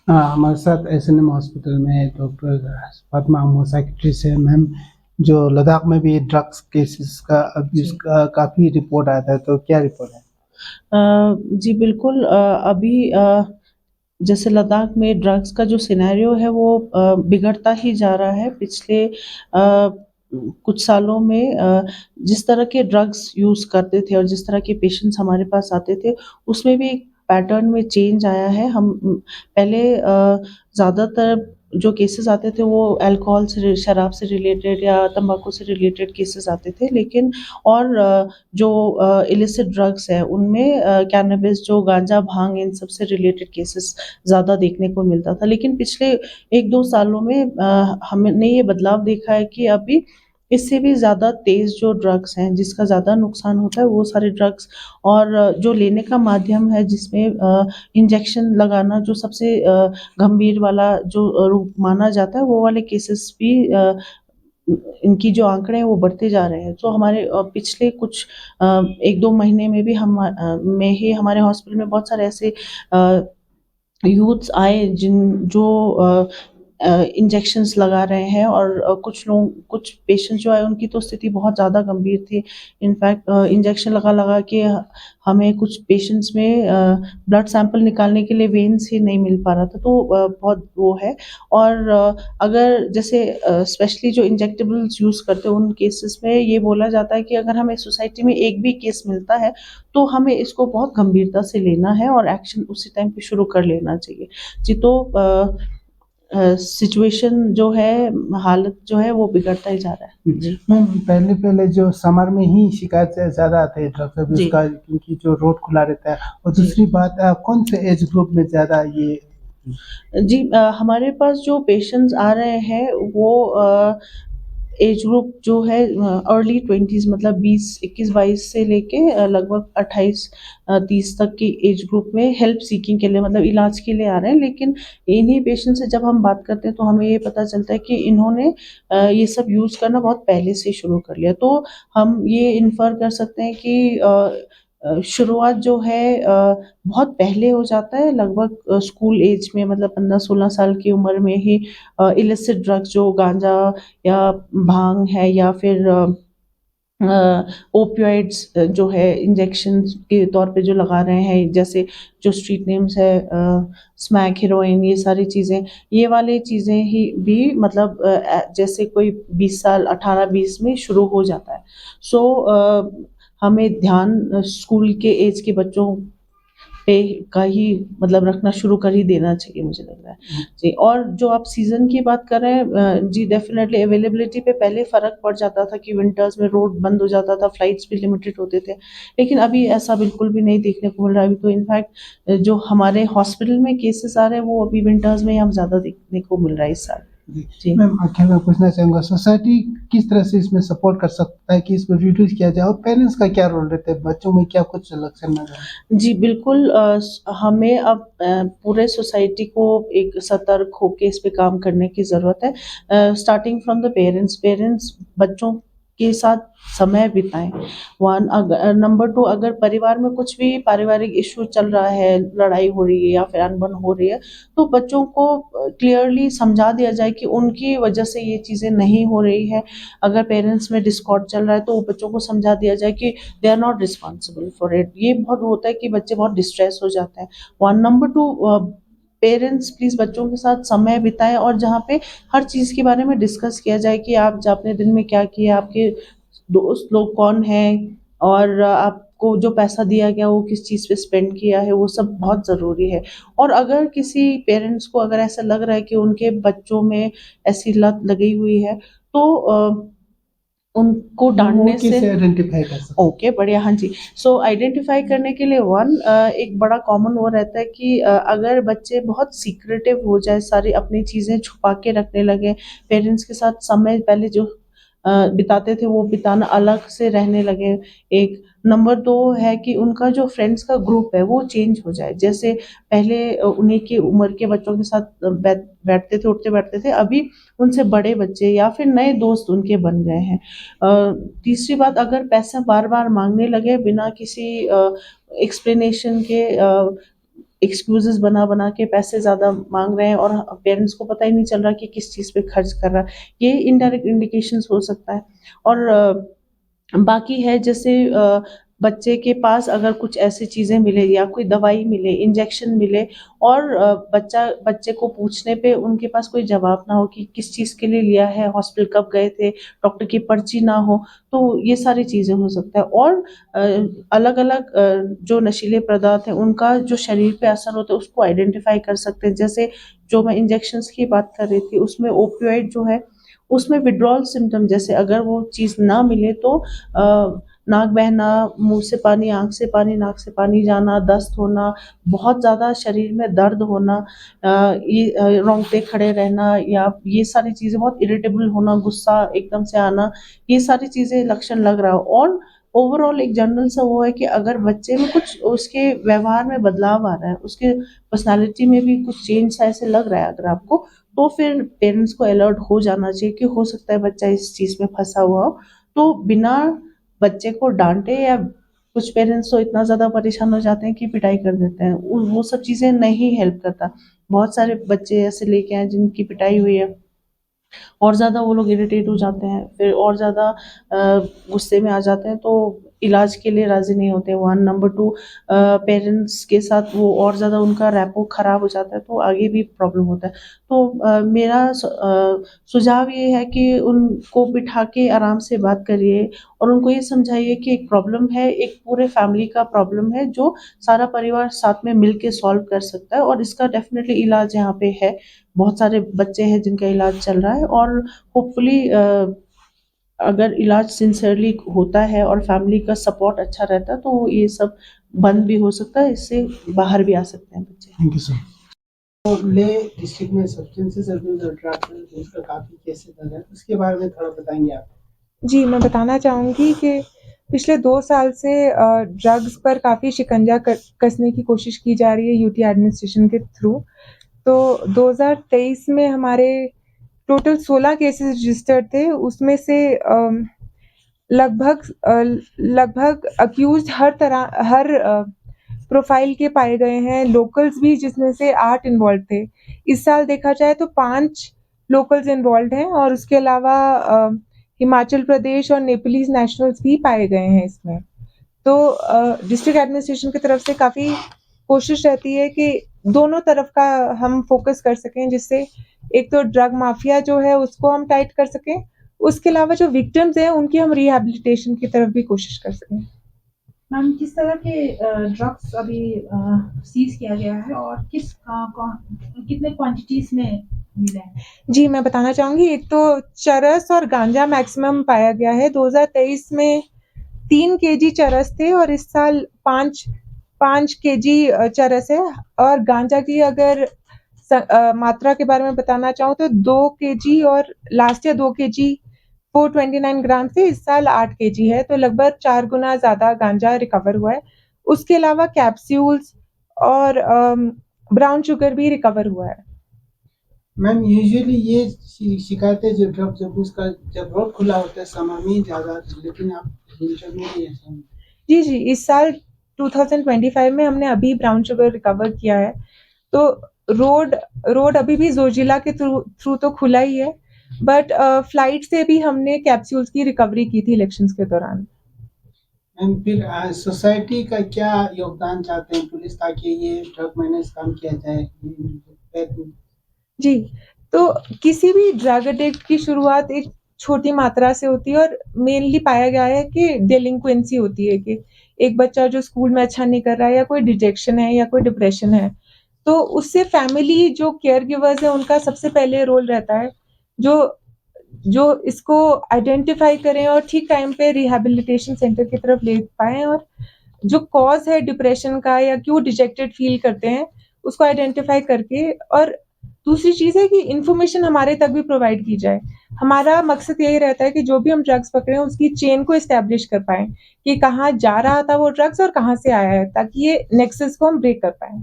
हाँ, हमारे साथ एसएनएम हॉस्पिटल में डॉक्टर फातिमा साइकियाट्रिस्ट है मैम, जो लद्दाख में भी ड्रग्स केसेस का अब्यूज़ जी। का काफ़ी रिपोर्ट आया था, तो क्या रिपोर्ट है? जी बिल्कुल, अभी जैसे लद्दाख में ड्रग्स का जो सिनेरियो है वो बिगड़ता ही जा रहा है। पिछले कुछ सालों में जिस तरह के ड्रग्स यूज़ करते थे और जिस तरह के पेशेंट्स हमारे पास आते थे, उसमें भी एक पैटर्न में चेंज आया है। हम पहले ज़्यादातर जो केसेस आते थे वो अल्कोहल से, शराब से रिलेटेड या तम्बाकू से रिलेटेड केसेस आते थे, लेकिन और जो इलिसिट ड्रग्स है उनमें कैनबिस, जो गांजा, भांग, इन सब से रिलेटेड केसेस ज़्यादा देखने को मिलता था। लेकिन पिछले 1-2 सालों में हमने ये बदलाव देखा है कि अभी इससे भी ज़्यादा तेज़ जो ड्रग्स हैं, जिसका ज़्यादा नुकसान होता है, वो सारे ड्रग्स और जो लेने का माध्यम है जिसमें इंजेक्शन लगाना जो सबसे गंभीर वाला जो रूप माना जाता है, वो वाले केसेस भी इनकी जो आंकड़े हैं वो बढ़ते जा रहे हैं। तो हमारे पिछले कुछ 1-2 महीने में भी में ही हमारे हॉस्पिटल में बहुत सारे ऐसे अ, यूथ्स आए जो इंजेक्शंस लगा रहे हैं, और कुछ पेशेंट जो आए उनकी तो स्थिति बहुत ज़्यादा गंभीर थी। इनफैक्ट इंजेक्शन लगा-लगा के हमें कुछ पेशेंट्स में ब्लड सैंपल निकालने के लिए वेन्स ही नहीं मिल पा रहा था, तो बहुत वो है। और अगर जैसे स्पेशली जो इंजेक्टेबल्स यूज़ करते हैं उन केसेस में ये बोला जाता है कि अगर हमें सोसाइटी में एक भी केस मिलता है, तो हमें इसको बहुत गंभीरता से लेना है और एक्शन उसी टाइम पे शुरू कर लेना चाहिए। जी, तो सिचुएशन जो है, हालत जो है वो बिगड़ता ही जा रहा है। जी। मैम, पहले-पहले जो समर में ही शिकायत से ज़्यादा आते हैं ड्रग्स अब्यूज़ जी। का, क्योंकि जो रोड खुला रहता है, और जी। दूसरी बात कौन से एज ग्रुप में ज़्यादा ये जी, हमारे पास जो पेशेंट्स आ रहे हैं वो एज ग्रुप जो है अर्ली 20s, मतलब 20, 21-22 से लेके लगभग 28 30 तक की एज ग्रुप में हेल्प सीकिंग के लिए, मतलब इलाज के लिए आ रहे हैं। लेकिन इन्हीं पेशेंट से जब हम बात करते हैं तो हमें ये पता चलता है कि इन्होंने ये सब यूज़ करना बहुत पहले से शुरू कर लिया। तो हम ये इन्फर कर सकते हैं कि शुरुआत जो है बहुत पहले हो जाता है, लगभग स्कूल एज में, मतलब 15-16 साल की उम्र में ही इलिसिट ड्रग्स जो गांजा या भांग है, या फिर ओपियोइड्स जो है इंजेक्शन के तौर पे जो लगा रहे हैं, जैसे जो स्ट्रीट नेम्स है, स्मैक, हेरोइन, ये सारी चीज़ें, ये वाली चीज़ें ही भी, मतलब जैसे कोई 20 साल, 18-20 में शुरू हो जाता है। सो हमें ध्यान स्कूल के एज के बच्चों पे का ही, मतलब रखना शुरू कर ही देना चाहिए, मुझे लग रहा है। जी, और जो आप सीज़न की बात कर रहे हैं, जी डेफ़िनेटली अवेलेबिलिटी पे पहले फ़र्क पड़ जाता था कि विंटर्स में रोड बंद हो जाता था, फ्लाइट्स भी लिमिटेड होते थे। लेकिन अभी ऐसा बिल्कुल भी नहीं देखने को मिल रहा है। अभी तो इनफैक्ट जो हमारे हॉस्पिटल में केसेस आ रहे हैं वो अभी विंटर्स में ही हम ज़्यादा देखने को मिल रहा है इस साल। जी, जी। मैम आखिर में पूछना चाहूँगा, सोसाइटी किस तरह से इसमें सपोर्ट कर सकता है कि इसको रिड्यूस किया जाए, और पेरेंट्स का क्या रोल रहता है? बच्चों में क्या कुछ लक्षण नज़र आए? जी, बिल्कुल, हमें अब पूरे सोसाइटी को एक सतर्क होके इस पे काम करने की ज़रूरत है। Starting from the parents, parents बच्चों के साथ समय बिताएँ। नंबर 2, अगर परिवार में कुछ भी पारिवारिक इश्यू चल रहा है, लड़ाई हो रही है या फिर अनबन हो रही है, तो बच्चों को क्लियरली समझा दिया जाए कि उनकी वजह से ये चीज़ें नहीं हो रही है। अगर पेरेंट्स में डिस्कॉर्ड चल रहा है तो बच्चों को समझा दिया जाए कि they are not responsible for it. ये बहुत होता है कि बच्चे बहुत डिस्ट्रेस हो जाते हैं। वन, नंबर 2, पेरेंट्स प्लीज़ बच्चों के साथ समय बिताएँ, और जहाँ पे हर चीज़ के बारे में डिस्कस किया जाए कि आप आपने दिन में क्या किया, आपके दोस्त लोग कौन हैं, और आपको जो पैसा दिया गया वो किस चीज़ पे स्पेंड किया है, वो सब बहुत ज़रूरी है। और अगर किसी पेरेंट्स को अगर ऐसा लग रहा है कि उनके बच्चों में ऐसी लत लगी हुई है, तो उनको वो डाँटने से, कैसे आइडेंटिफ़ाई कर सकते हैं? ओके, बढ़िया, हाँ जी। सो आइडेंटिफ़ाई करने के लिए एक बड़ा कॉमन वो रहता है कि अगर बच्चे बहुत सीक्रेटिव हो जाए, सारी अपनी चीज़ें छुपा के रखने लगे, पेरेंट्स के साथ समय पहले जो बिताते थे वो बिताना अलग से रहने लगे। एक नंबर 2 है कि उनका जो फ्रेंड्स का ग्रुप है वो चेंज हो जाए। जैसे पहले उन्हीं की उम्र के बच्चों के साथ बैठते थे, उठते-बैठते थे, अभी उनसे बड़े बच्चे या फिर नए दोस्त उनके बन गए हैं। तीसरी बात, अगर पैसा बार-बार माँगने लगे बिना किसी एक्सप्लेनेशन के, एक्सक्यूजेस बना बना के पैसे ज़्यादा मांग रहे हैं और पेरेंट्स को पता ही नहीं चल रहा कि किस चीज़ पे खर्च कर रहा है। ये इनडायरेक्ट इंडिकेशंस हो सकता है। और बाकी है जैसे बच्चे के पास अगर कुछ ऐसी चीज़ें मिले या कोई दवाई मिले, इंजेक्शन मिले और बच्चे को पूछने पे उनके पास कोई जवाब ना हो कि किस चीज़ के लिए लिया है, हॉस्पिटल कब गए थे, डॉक्टर की पर्ची ना हो, तो ये सारी चीज़ें हो सकता है। और अलग-अलग जो नशीले पदार्थ हैं, उनका जो शरीर पे असर होता है, उसको आइडेंटिफ़ाई कर सकते हैं। जैसे जो मैं इंजेक्शंस की बात कर रही थी, उसमें ओपियोइड जो है, उसमें विथड्रॉल सिम्पटम जैसे अगर वो चीज़ ना मिले तो नाक बहना, मुँह से पानी, आँख से पानी, नाक से पानी जाना, दस्त होना, बहुत ज़्यादा शरीर में दर्द होना, रोंगटे खड़े रहना या ये सारी चीज़ें, बहुत इरिटेबल होना, गुस्सा एकदम से आना, ये सारी चीज़ें लक्षण लग रहा हो। और ओवरऑल एक जनरल सा वो है कि अगर बच्चे में कुछ उसके व्यवहार में बदलाव आ रहा है, उसके पर्सनैलिटी में भी कुछ चेंज सा ऐसे लग रहा है अगर आपको, तो फिर पेरेंट्स को अलर्ट हो जाना चाहिए कि हो सकता है बच्चा इस चीज़ में फँसा हुआ हो। तो बिना बच्चे को डाँटे या कुछ पेरेंट्स तो इतना ज़्यादा परेशान हो जाते हैं कि पिटाई कर देते हैं। वो सब चीज़ें नहीं हेल्प करता। बहुत सारे बच्चे ऐसे लेके आए जिनकी पिटाई हुई है। और ज़्यादा वो लोग इरिटेट हो जाते हैं, फिर और ज़्यादा गुस्से में आ जाते हैं, तो इलाज के लिए राज़ी नहीं होते 1 नंबर 2 पेरेंट्स के साथ वो और ज़्यादा उनका रैपो ख़राब हो जाता है, तो आगे भी प्रॉब्लम होता है। तो मेरा सुझाव ये है कि उनको बिठा के आराम से बात करिए और उनको ये समझाइए कि एक प्रॉब्लम है, एक पूरे फैमिली का प्रॉब्लम है, जो सारा परिवार साथ में मिल के सॉल्व कर सकता है और इसका डेफ़िनिटली इलाज यहाँ पे है। बहुत सारे बच्चे हैं जिनका इलाज चल रहा है और होपफुली अगर इलाज सिंसियरली होता है और फैमिली का सपोर्ट अच्छा रहता है तो ये सब बंद भी हो सकता है, इससे बाहर भी आ सकते हैं बच्चे। Thank you sir. तो ले डिस्ट्रिक्ट में सब्सटेंसेस अब्यूज और ड्रग अब्यूज का काफ़ी केसेस आ रहे हैं, उसके बारे में थोड़ा बताएँगे आप? जी, मैं बताना चाहूँगी कि पिछले 2 साल से ड्रग्स पर काफ़ी शिकंजा कसने की कोशिश की जा रही है यूटी एडमिनिस्ट्रेशन के थ्रू। तो 2023 में हमारे टोटल 16 केसेस रजिस्टर्ड थे, उसमें से लगभग अक्यूज़्ड हर प्रोफ़ाइल के पाए गए हैं, लोकल्स भी जिसमें से 8 इन्वॉल्वड थे। इस साल देखा जाए तो 5 लोकल्स इन्वॉल्वड हैं और उसके अलावा हिमाचल प्रदेश और नेपालीज़ नेशनल्स भी पाए गए हैं इसमें। तो डिस्ट्रिक्ट एडमिनिस्ट्रेशन की तरफ से काफ़ी कोशिश रहती है कि दोनों तरफ का हम फ़ोकस कर सकें, जिससे एक तो ड्रग माफ़िया जो है उसको हम टाइट कर सकें, उसके अलावा जो विक्टिम्स हैं उनकी हम रिहैबिलिटेशन की तरफ भी कोशिश कर सकें। मैम किस तरह के ड्रग्स अभी सीज किया गया है और कितने क्वांटिटीज में मिले हैं? जी, मैं बताना चाहूँगी, एक तो चरस और गांजा मैक्सिमम पाया गया है। 2023 में 3 केजी चरस थे और इस साल 5 केजी चरस है और गांजा की अगर मात्रा के बारे में बताना चाहूँ तो 2 केजी और लास्ट ईयर 2 केजी 429 ग्राम से इस साल 8 केजी है, तो लगभग 4 गुना ज़्यादा गांजा रिकवर हुआ है। उसके अलावा कैप्सूल्स और ब्राउन शुगर भी रिकवर हुआ है। मैम यूजुअली ये शिकायतें जो ड्रग्स अब्यूज का जब रोड खुला होता है समर में ज़्यादा आती है, लेकिन आप विंटर में नहीं ऐसा नहीं। जी, इस साल 2025 में हमने अभी ब्राउन शुगर रिकवर किया है। तो रोड अभी भी ज़ोजिला के थ्रू तो खुला ही है, बट फ्लाइट से भी हमने कैप्सूल्स की रिकवरी की थी इलेक्शंस के दौरान। मैम फिर सोसाइटी का क्या योगदान चाहते हैं पुलिस ताकि ये ड्रग मैनेज कम किया जाए? जी, तो किसी भी ड्रग एडिक्ट की शुरुआत एक छोटी मात्रा से होती है और मेनली पाया गया है कि डेलिंक्वेंसी होती है कि एक बच्चा जो स्कूल में अच्छा नहीं कर रहा है या कोई डिजेक्शन है या कोई डिप्रेशन है, तो उससे फैमिली जो केयरगिवर्स हैं उनका सबसे पहले रोल रहता है, जो जो इसको आइडेंटिफ़ाई करें और ठीक टाइम पे रिहैबिलिटेशन सेंटर की तरफ ले पाएँ और जो कॉज़ है डिप्रेशन का या क्यों डिजेक्टेड फ़ील करते हैं, उसको आइडेंटिफ़ाई करके और दूसरी चीज़ है कि इन्फॉर्मेशन हमारे तक भी प्रोवाइड की जाए। हमारा मकसद यही रहता है कि जो भी हम ड्रग्स पकड़े हैं उसकी चेन को एस्टेब्लिश कर पाएँ, कि कहाँ जा रहा था वो ड्रग्स और कहाँ से आया है, ताकि ये नेक्सस को हम ब्रेक कर पाएँ।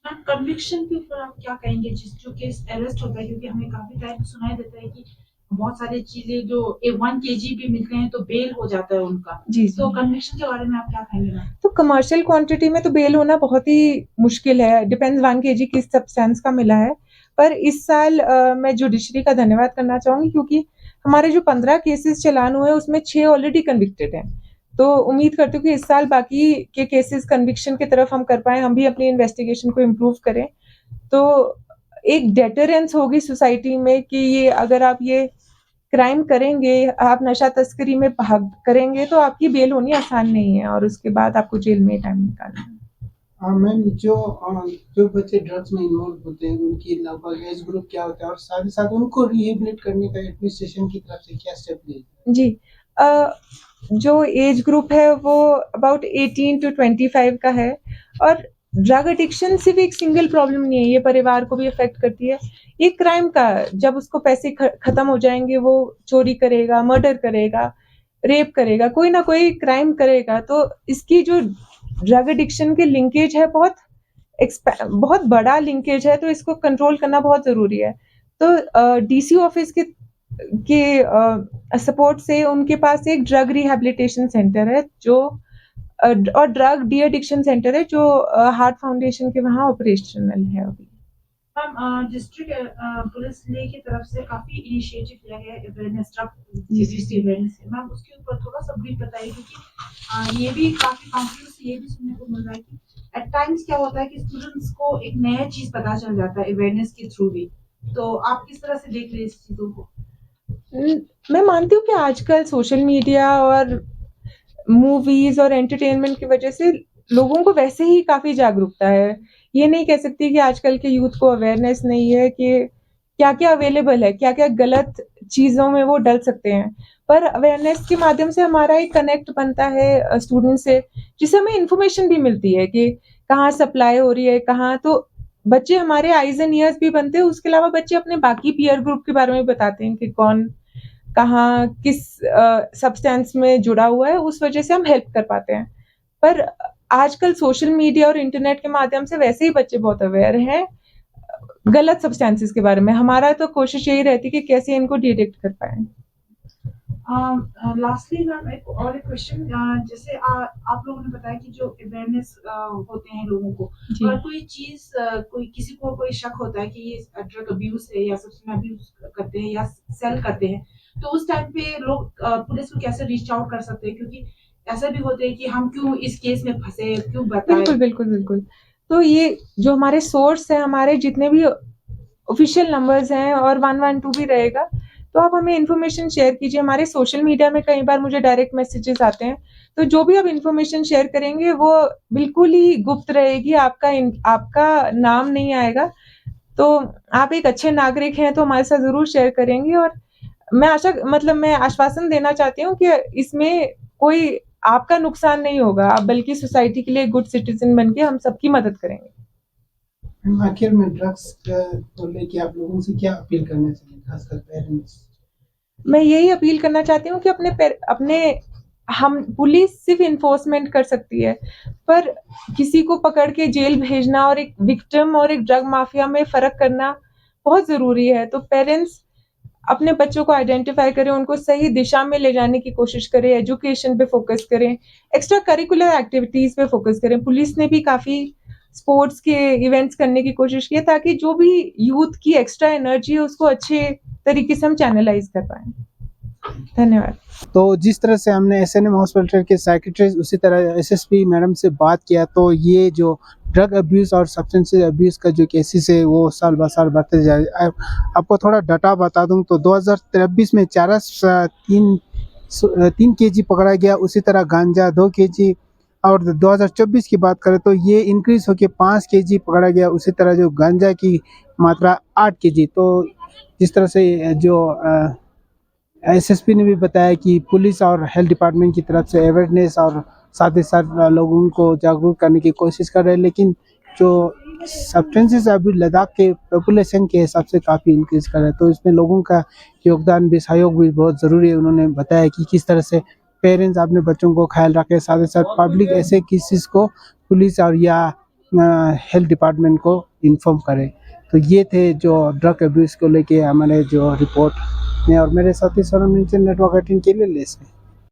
मैम कन्विक्शन के ऊपर आप क्या कहेंगे जो केस अरेस्ट होता है, क्योंकि हमें काफी टाइम सुनाई देता है कि बहुत सारी चीजें जो 1 kg भी मिलते हैं तो बेल हो जाता है उनका। जी तो कन्विक्शन के बारे में आप क्या कहेंगे मैम? तो कमर्शियल क्वांटिटी में तो बेल होना बहुत ही मुश्किल है, डिपेंड्स 1 केजी किस सब्सटेंस का मिला है। पर इस साल मैं जुडिशरी का धन्यवाद करना चाहूँगी क्योंकि हमारे जो 15 केसेस चलान हुए उसमें 6 ऑलरेडी कन्विक्टेड हैं। तो उम्मीद करती हूँ कि इस साल बाकी के केसेस कन्विक्शन की तरफ हम कर पाएँ, हम भी अपनी इन्वेस्टिगेशन को इम्प्रूव करें। तो एक डेटरेंस होगी सोसाइटी में कि ये अगर आप ये क्राइम करेंगे, आप नशा तस्करी में भाग करेंगे तो आपकी बेल होनी आसान नहीं है और उसके बाद आपको जेल में टाइम निकालना है। मैम जो बच्चे ड्रग्स में इन्वॉल्व होते हैं उनकी लगभग एज ग्रुप क्या होता है और साथ ही साथ उनको रिहेबिलिट करने का एडमिनिस्ट्रेशन की तरफ से क्या स्टेप लिए? जी जो एज ग्रुप है वो अबाउट 18 to 25 का है और ड्रग एडिक्शन सिर्फ एक सिंगल प्रॉब्लम नहीं है, ये परिवार को भी अफेक्ट करती है। ये क्राइम का जब उसको पैसे खत्म हो जाएंगे वो चोरी करेगा, मर्डर करेगा, रेप करेगा, कोई ना कोई क्राइम करेगा। तो इसकी जो ड्रग एडिक्शन के लिंकेज है बहुत बड़ा लिंकेज है, तो इसको कंट्रोल करना बहुत जरूरी है। तो डीसी ऑफिस के सपोर्ट से उनके पास एक ड्रग रिहैबिलिटेशन सेंटर है जो और ड्रग डी एडिक्शन सेंटर है जो हार्ट फाउंडेशन के वहाँ ऑपरेशनल है अभी। मैम डिस्ट्रिक्ट पुलिस ले की तरफ से काफी इनिशिएटिव लिया गया है अवेयरनेस ड्रग अवेयरनेस है। मैम उसके ऊपर थोड़ा सा ब्रीफ बताइए क्योंकि ये भी काफी काउंसिल से ये भी सुनने को मिल रहा है कि एट टाइम्स क्या होता है कि स्टूडेंट्स को एक नया चीज पता चल जाता है अवेयरनेस के थ्रू भी। तो आप किस तरह से देख रहे हैं इस चीजों को? मैं मानती हूँ कि आजकल सोशल मीडिया और मूवीज और एंटरटेनमेंट की वजह से लोगों को वैसे ही काफी जागरूकता है। ये नहीं कह सकती कि आजकल के यूथ को अवेयरनेस नहीं है कि क्या क्या अवेलेबल है, क्या क्या गलत चीजों में वो डल सकते हैं। पर अवेयरनेस के माध्यम से हमारा एक कनेक्ट बनता है स्टूडेंट से, जिससे हमें इंफॉर्मेशन भी मिलती है कि कहाँ सप्लाई हो रही है, कहाँ। तो बच्चे हमारे आईज एंड ईयर्स भी बनते हैं, उसके अलावा बच्चे अपने बाकी पीयर ग्रुप के बारे में बताते हैं कि कौन कहाँ किस सब्सटेंस में जुड़ा हुआ है, उस वजह से हम हेल्प कर पाते हैं। पर आजकल सोशल मीडिया और इंटरनेट के माध्यम से वैसे ही बच्चे बहुत अवेयर हैं गलत सब्सटेंसेस के बारे में। हमारा तो कोशिश यही रहती है कि कैसे इनको डिटेक्ट कर पाए। लास्टली मैम एक क्वेश्चन, जैसे आप लोगों ने बताया कि जो अवेयरनेस होते हैं लोगों को, अगर कोई चीज कोई किसी को कोई शक होता है कि ये ड्रग अब्यूज है या सब्सटेंस अब्यूज करते हैं या सेल करते हैं, तो उस टाइम पे लोग पुलिस को कैसे रीच आउट कर सकते हैं? क्योंकि ऐसा भी होता है कि हम क्यों इस केस में फंसे, क्यों बताएं? बिल्कुल। तो ये जो हमारे सोर्स है, हमारे जितने भी ऑफिशियल नंबर्स हैं और 112 भी रहेगा, तो आप हमें इन्फॉर्मेशन शेयर कीजिए। हमारे सोशल मीडिया में कई बार मुझे डायरेक्ट मैसेजेस आते हैं, तो जो भी आप इन्फॉर्मेशन शेयर करेंगे वो बिल्कुल ही गुप्त रहेगी, आपका नाम नहीं आएगा। तो आप एक अच्छे नागरिक हैं तो हमारे साथ जरूर शेयर करेंगे और मैं आश्वासन देना चाहती हूँ कि इसमें कोई आपका नुकसान नहीं होगा, आप बल्कि सोसाइटी के लिए गुड सिटीजन बनके हम सबकी मदद करेंगे। आखिर में ड्रग्स को लेके आप लोगों से क्या अपील करना चाहिए, खासकर पेरेंट्स? मैं यही अपील करना चाहती हूँ कि हम पुलिस सिर्फ इन्फोर्समेंट कर सकती है, पर किसी को पकड़ के जेल भेजना और एक विक्टिम और एक ड्रग माफिया में फर्क करना बहुत जरूरी है। तो पेरेंट्स अपने बच्चों को आइडेंटिफाई करें, उनको सही दिशा में ले जाने की कोशिश करें, एजुकेशन पे फोकस करें, एक्स्ट्रा करिकुलर एक्टिविटीज पे फोकस करें। पुलिस ने भी काफी स्पोर्ट्स के इवेंट्स करने की कोशिश की है ताकि जो भी यूथ की एक्स्ट्रा एनर्जी है उसको अच्छे तरीके से हम चैनलाइज कर पाए। धन्यवाद। तो जिस तरह से हमने एसएनएम हॉस्पिटल के साइकेट्रिस्ट उसी तरह एसएसपी मैडम से बात किया, तो ये जो ड्रग अब्यूज़ और सब्सटेंस अब्यूज़ का जो केसेस है वो साल ब साल बढ़ते जा रहे हैं। आपको थोड़ा डाटा बता दूं तो 2023 में चरस 3 केजी पकड़ा गया, उसी तरह गांजा 2 केजी, और 2024 की बात करें तो ये इंक्रीज होकर 5 केजी पकड़ा गया, उसी तरह जो गांजा की मात्रा 8 केजी। तो जिस तरह से जो एसएसपी ने भी बताया कि पुलिस और हेल्थ डिपार्टमेंट की तरफ से अवेयरनेस और साथ ही साथ लोगों को जागरूक करने की कोशिश कर रहे हैं, लेकिन जो सब्सटेंसेस अभी लद्दाख के पॉपुलेशन के हिसाब से काफ़ी इंक्रीज कर रहा है, तो इसमें लोगों का योगदान भी, सहयोग भी बहुत ज़रूरी है। उन्होंने बताया कि किस तरह से पेरेंट्स अपने बच्चों को ख्याल रखें, साथ ही साथ पब्लिक ऐसे केसेस को पुलिस और या हेल्थ डिपार्टमेंट को इन्फॉर्म करें। तो ये थे जो ड्रग अब्यूज़ को लेके हमारे जो रिपोर्ट मैं और मेरे साथी सोनम नेटवर्क 18 के लिए लेस है।